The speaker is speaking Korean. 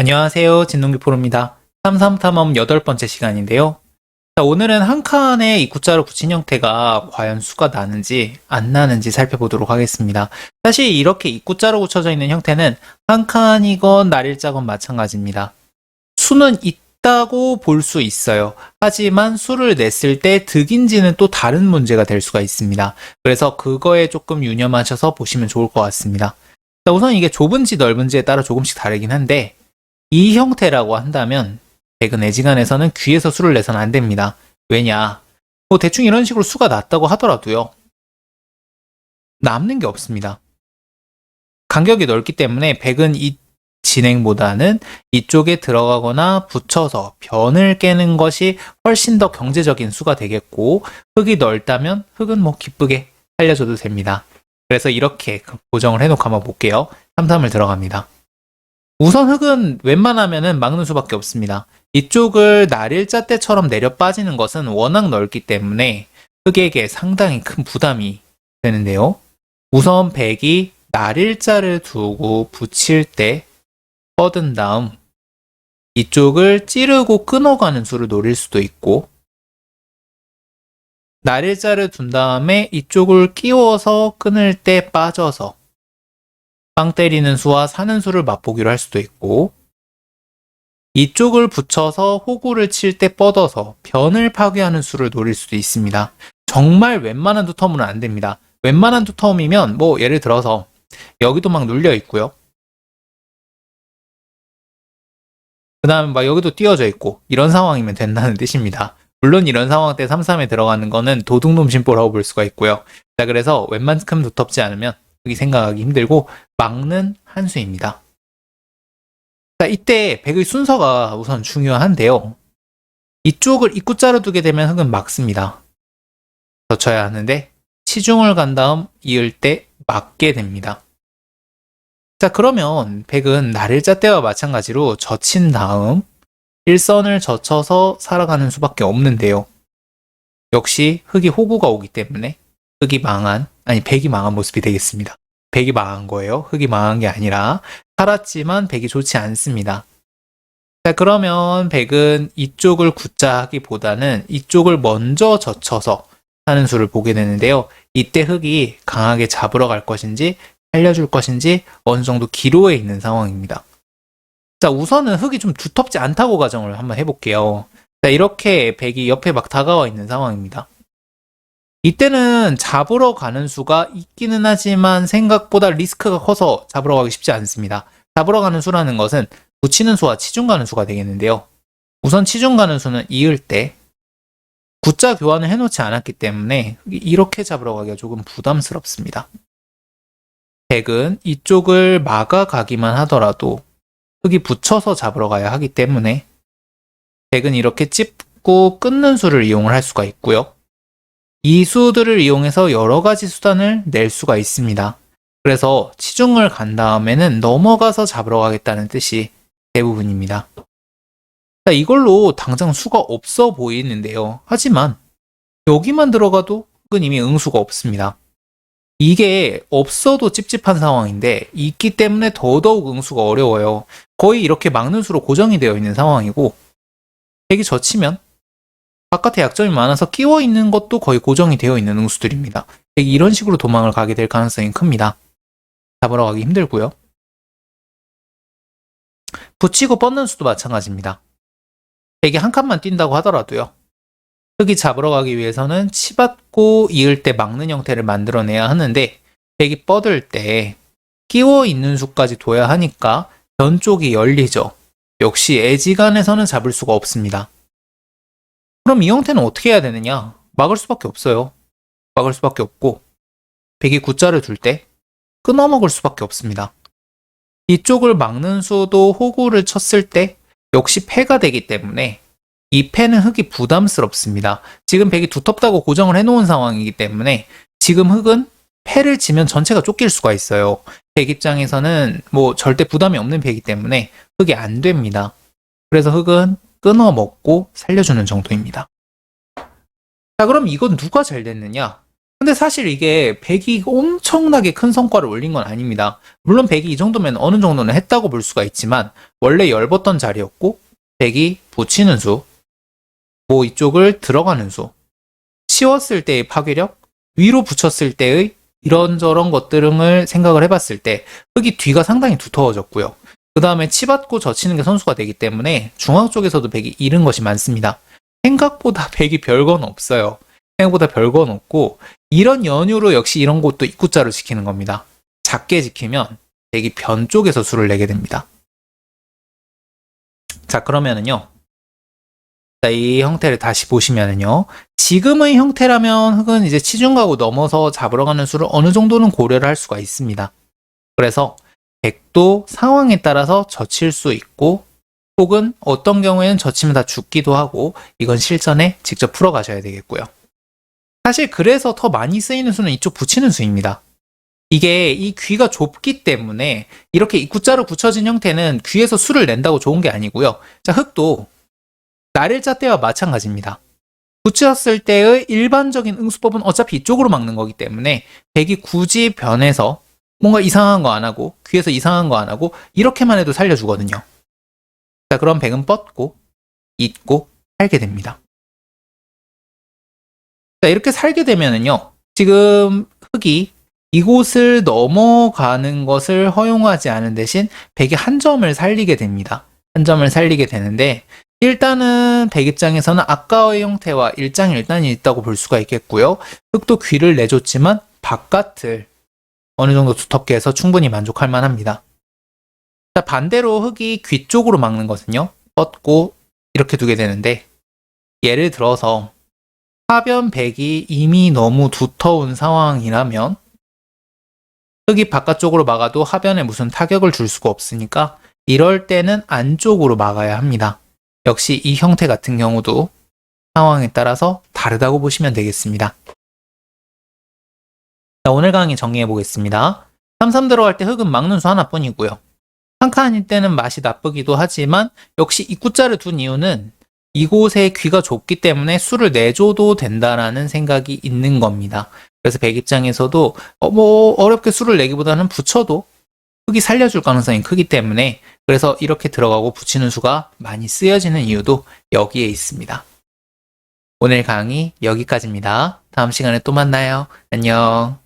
안녕하세요. 진동기프로입니다. 삼삼탐험 8번째 시간인데요. 자, 오늘은 한 칸에 입구자로 붙인 형태가 과연 수가 나는지 안 나는지 살펴보도록 하겠습니다. 사실 이렇게 입구자로 붙여져 있는 형태는 한 칸이건 날일자건 마찬가지입니다. 수는 있다고 볼 수 있어요. 하지만 수를 냈을 때 득인지는 또 다른 문제가 될 수가 있습니다. 그래서 그거에 조금 유념하셔서 보시면 좋을 것 같습니다. 자, 우선 이게 좁은지 넓은지에 따라 조금씩 다르긴 한데 이 형태라고 한다면 백은 애지간해서는 귀에서 수를 내서는 안 됩니다. 왜냐? 뭐 대충 이런 식으로 수가 낮다고 하더라도요. 남는 게 없습니다. 간격이 넓기 때문에 백은 이 진행보다는 이쪽에 들어가거나 붙여서 변을 깨는 것이 훨씬 더 경제적인 수가 되겠고, 흙이 넓다면 흙은 뭐 기쁘게 살려줘도 됩니다. 그래서 이렇게 고정을 해놓고 한번 볼게요. 삼삼을 들어갑니다. 우선 흙은 웬만하면은 막는 수밖에 없습니다. 이쪽을 날일자 때처럼 내려 빠지는 것은 워낙 넓기 때문에 흙에게 상당히 큰 부담이 되는데요. 우선 백이 날일자를 두고 붙일 때 뻗은 다음 이쪽을 찌르고 끊어가는 수를 노릴 수도 있고, 날일자를 둔 다음에 이쪽을 끼워서 끊을 때 빠져서 빵 때리는 수와 사는 수를 맛보기로 할 수도 있고, 이쪽을 붙여서 호구를 칠 때 뻗어서 변을 파괴하는 수를 노릴 수도 있습니다. 정말 웬만한 두터움은 안 됩니다. 웬만한 두터움이면 뭐 예를 들어서 여기도 막 눌려 있고요. 그 다음에 막 여기도 띄어져 있고 이런 상황이면 된다는 뜻입니다. 물론 이런 상황 때 3-3에 들어가는 거는 도둑놈 심보라고 볼 수가 있고요. 자, 그래서 웬만큼 두텁지 않으면 여기 생각하기 힘들고 막는 한 수입니다. 자, 이때 백의 순서가 우선 중요한데요. 이쪽을 입구자로 두게 되면 흙은 막습니다. 젖혀야 하는데 치중을 간 다음 이을 때 막게 됩니다. 자, 그러면 백은 날일자 때와 마찬가지로 젖힌 다음 일선을 젖혀서 살아가는 수밖에 없는데요. 역시 흙이 호구가 오기 때문에 백이 망한 모습이 되겠습니다. 백이 망한 거예요. 흙이 망한 게 아니라 살았지만 백이 좋지 않습니다. 자, 그러면 백은 이쪽을 굳자하기보다는 이쪽을 먼저 젖혀서 사는 수를 보게 되는데요. 이때 흙이 강하게 잡으러 갈 것인지 살려줄 것인지 어느 정도 기로에 있는 상황입니다. 자, 우선은 흙이 좀 두텁지 않다고 가정을 한번 해볼게요. 자, 이렇게 백이 옆에 막 다가와 있는 상황입니다. 이때는 잡으러 가는 수가 있기는 하지만 생각보다 리스크가 커서 잡으러 가기 쉽지 않습니다. 잡으러 가는 수라는 것은 붙이는 수와 치중 가는 수가 되겠는데요. 우선 치중 가는 수는 이을 때 구자 교환을 해놓지 않았기 때문에 이렇게 잡으러 가기가 조금 부담스럽습니다. 백은 이쪽을 막아가기만 하더라도 흙이 붙여서 잡으러 가야 하기 때문에 백은 이렇게 찝고 끊는 수를 이용을 할 수가 있고요. 이 수들을 이용해서 여러 가지 수단을 낼 수가 있습니다. 그래서 치중을 간 다음에는 넘어가서 잡으러 가겠다는 뜻이 대부분입니다. 자, 이걸로 당장 수가 없어 보이는데요. 하지만 여기만 들어가도 흙은 이미 응수가 없습니다. 이게 없어도 찝찝한 상황인데 있기 때문에 더더욱 응수가 어려워요. 거의 이렇게 막는 수로 고정이 되어 있는 상황이고, 백이 젖히면 바깥에 약점이 많아서 끼워 있는 것도 거의 고정이 되어 있는 응수들입니다. 백이 이런 식으로 도망을 가게 될 가능성이 큽니다. 잡으러 가기 힘들고요. 붙이고 뻗는 수도 마찬가지입니다. 백이 한 칸만 뛴다고 하더라도요. 흙이 잡으러 가기 위해서는 치받고 이을 때 막는 형태를 만들어내야 하는데 백이 뻗을 때 끼워 있는 수까지 둬야 하니까 변 쪽이 열리죠. 역시 애지간해서는 잡을 수가 없습니다. 그럼 이 형태는 어떻게 해야 되느냐? 막을 수밖에 없어요. 막을 수밖에 없고 백이 구자를 둘 때 끊어먹을 수밖에 없습니다. 이쪽을 막는 수도 호구를 쳤을 때 역시 패가 되기 때문에 이 패는 흙이 부담스럽습니다. 지금 백이 두텁다고 고정을 해놓은 상황이기 때문에 지금 흙은 패를 치면 전체가 쫓길 수가 있어요. 백 입장에서는 뭐 절대 부담이 없는 패이기 때문에 흙이 안 됩니다. 그래서 흙은 끊어 먹고 살려주는 정도입니다. 자, 그럼 이건 누가 잘 됐느냐? 근데 사실 이게 백이 엄청나게 큰 성과를 올린 건 아닙니다. 물론 백이 이 정도면 어느 정도는 했다고 볼 수가 있지만 원래 엷었던 자리였고 백이 붙이는 수, 뭐 이쪽을 들어가는 수, 치웠을 때의 파괴력, 위로 붙였을 때의 이런저런 것들을 생각을 해봤을 때 흙이 뒤가 상당히 두터워졌고요. 그 다음에 치받고 젖히는 게 선수가 되기 때문에 중앙 쪽에서도 백이 잃은 것이 많습니다. 생각보다 백이 별건 없어요. 생각보다 별건 없고 이런 연유로 역시 이런 곳도 입구자로 지키는 겁니다. 작게 지키면 백이 변 쪽에서 수를 내게 됩니다. 자, 그러면은요. 자, 이 형태를 다시 보시면은요. 지금의 형태라면 흙은 이제 치중가고 넘어서 잡으러 가는 수를 어느 정도는 고려를 할 수가 있습니다. 그래서 백도 상황에 따라서 젖힐 수 있고 혹은 어떤 경우에는 젖히면 다 죽기도 하고 이건 실전에 직접 풀어 가셔야 되겠고요. 사실 그래서 더 많이 쓰이는 수는 이쪽 붙이는 수입니다. 이게 이 귀가 좁기 때문에 이렇게 입구자로 붙여진 형태는 귀에서 수를 낸다고 좋은 게 아니고요. 자, 흙도 날일자 때와 마찬가지입니다. 붙였을 때의 일반적인 응수법은 어차피 이쪽으로 막는 거기 때문에 백이 굳이 변해서 뭔가 이상한 거 안 하고 귀에서 이상한 거 안 하고 이렇게만 해도 살려주거든요. 자, 그럼 백은 뻗고 잊고 살게 됩니다. 자, 이렇게 살게 되면은요. 지금 흙이 이곳을 넘어가는 것을 허용하지 않은 대신 백이 한 점을 살리게 됩니다. 한 점을 살리게 되는데 일단은 백 입장에서는 아까의 형태와 일장일단이 있다고 볼 수가 있겠고요. 흙도 귀를 내줬지만 바깥을 어느 정도 두텁게 해서 충분히 만족할 만합니다. 자, 반대로 흙이 귀 쪽으로 막는 것은요. 뻗고 이렇게 두게 되는데 예를 들어서 하변 백이 이미 너무 두터운 상황이라면 흙이 바깥쪽으로 막아도 하변에 무슨 타격을 줄 수가 없으니까 이럴 때는 안쪽으로 막아야 합니다. 역시 이 형태 같은 경우도 상황에 따라서 다르다고 보시면 되겠습니다. 자, 오늘 강의 정리해 보겠습니다. 3-3 들어갈 때 흙은 막는 수 하나뿐이고요. 한 칸일 때는 맛이 나쁘기도 하지만 역시 입구자를 둔 이유는 이곳에 귀가 좁기 때문에 수를 내줘도 된다라는 생각이 있는 겁니다. 그래서 백 입장에서도 뭐 어렵게 수를 내기보다는 붙여도 흙이 살려줄 가능성이 크기 때문에 그래서 이렇게 들어가고 붙이는 수가 많이 쓰여지는 이유도 여기에 있습니다. 오늘 강의 여기까지입니다. 다음 시간에 또 만나요. 안녕.